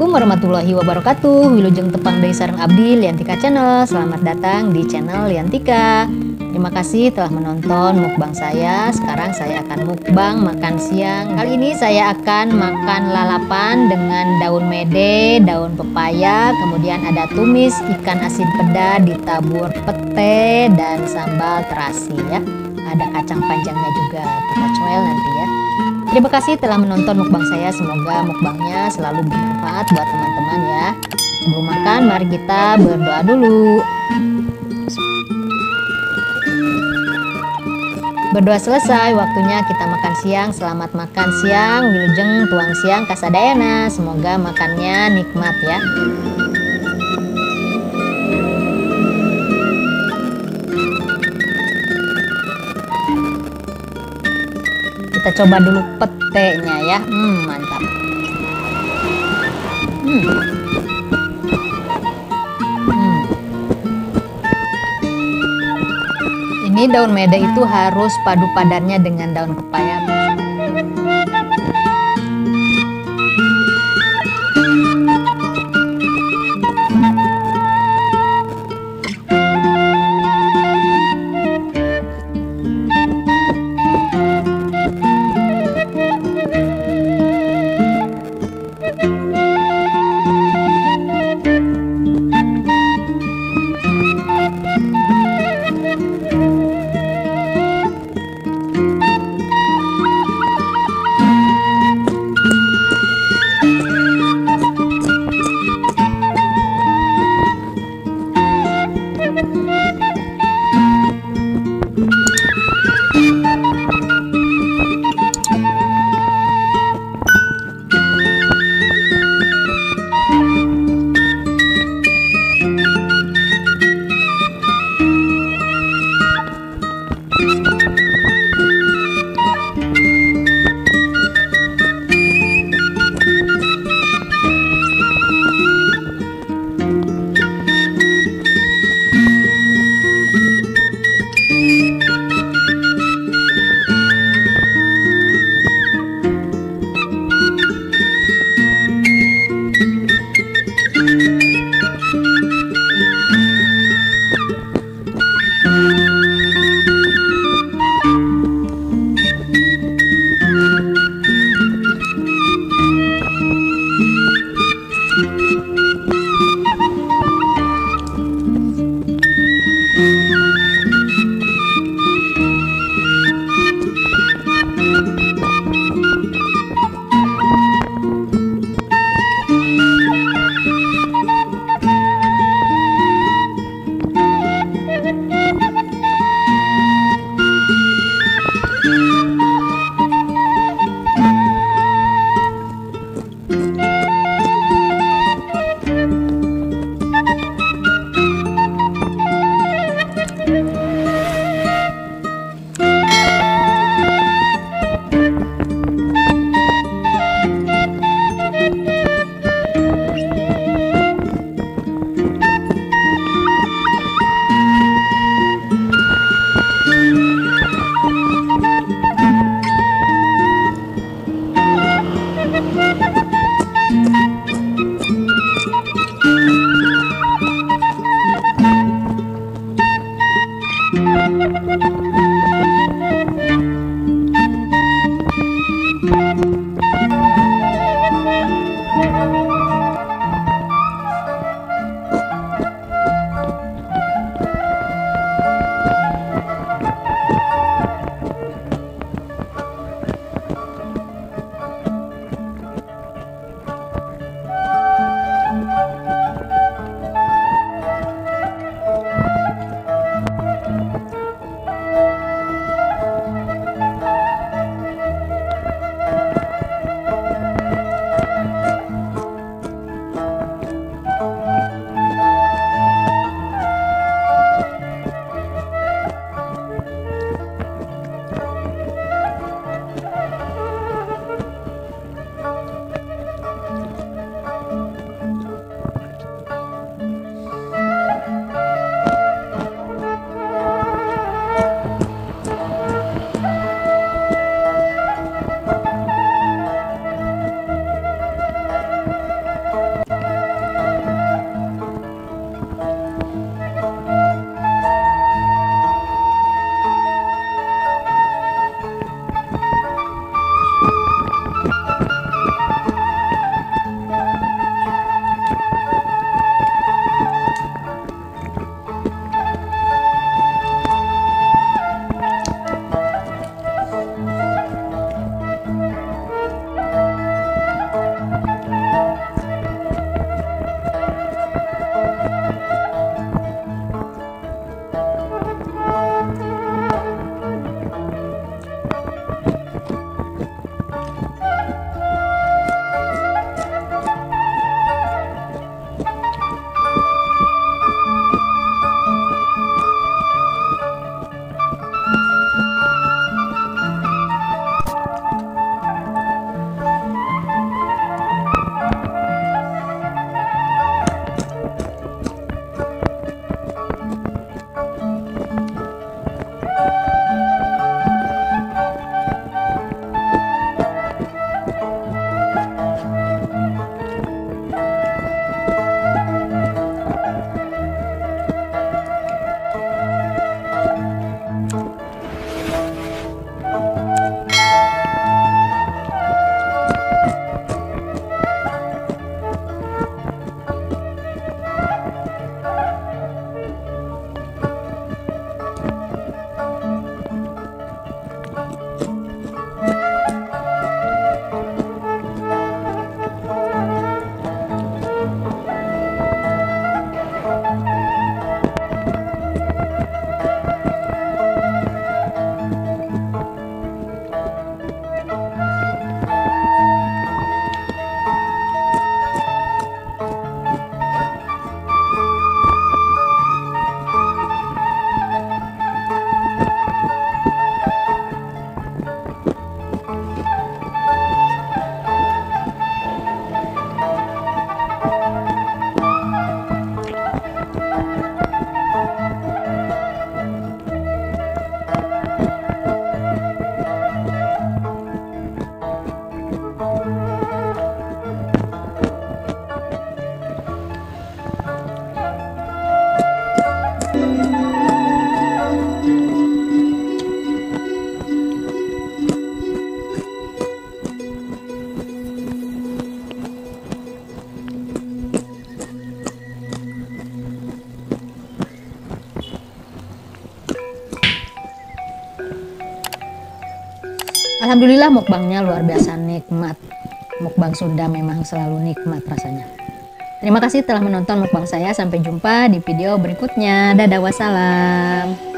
Assalamualaikum warahmatullahi wabarakatuh. Wilujeng tepang dari sareng abdi Liantika Channel. Selamat datang di channel Liantika. Terima kasih telah menonton mukbang saya. Sekarang saya akan mukbang makan siang. Kali ini saya akan makan lalapan dengan daun mede, daun pepaya, kemudian ada tumis ikan asin peda ditabur pete dan sambal terasi ya. Ada kacang panjangnya juga, kita coel nanti ya. Terima kasih telah menonton mukbang saya. Semoga mukbangnya selalu bermanfaat buat teman-teman ya. Sebelum makan, mari kita berdoa dulu. Berdoa selesai, waktunya kita makan siang. Selamat makan siang, wilujeng tuang siang kasadayana. Semoga makannya nikmat ya. Kita coba dulu petenya ya. Mantap. Ini daun mede itu harus padu padannya dengan daun pepaya. Alhamdulillah mukbangnya luar biasa nikmat. Mukbang Sunda memang selalu nikmat rasanya. Terima kasih telah menonton mukbang saya. Sampai jumpa di video berikutnya. Dadah, wassalam.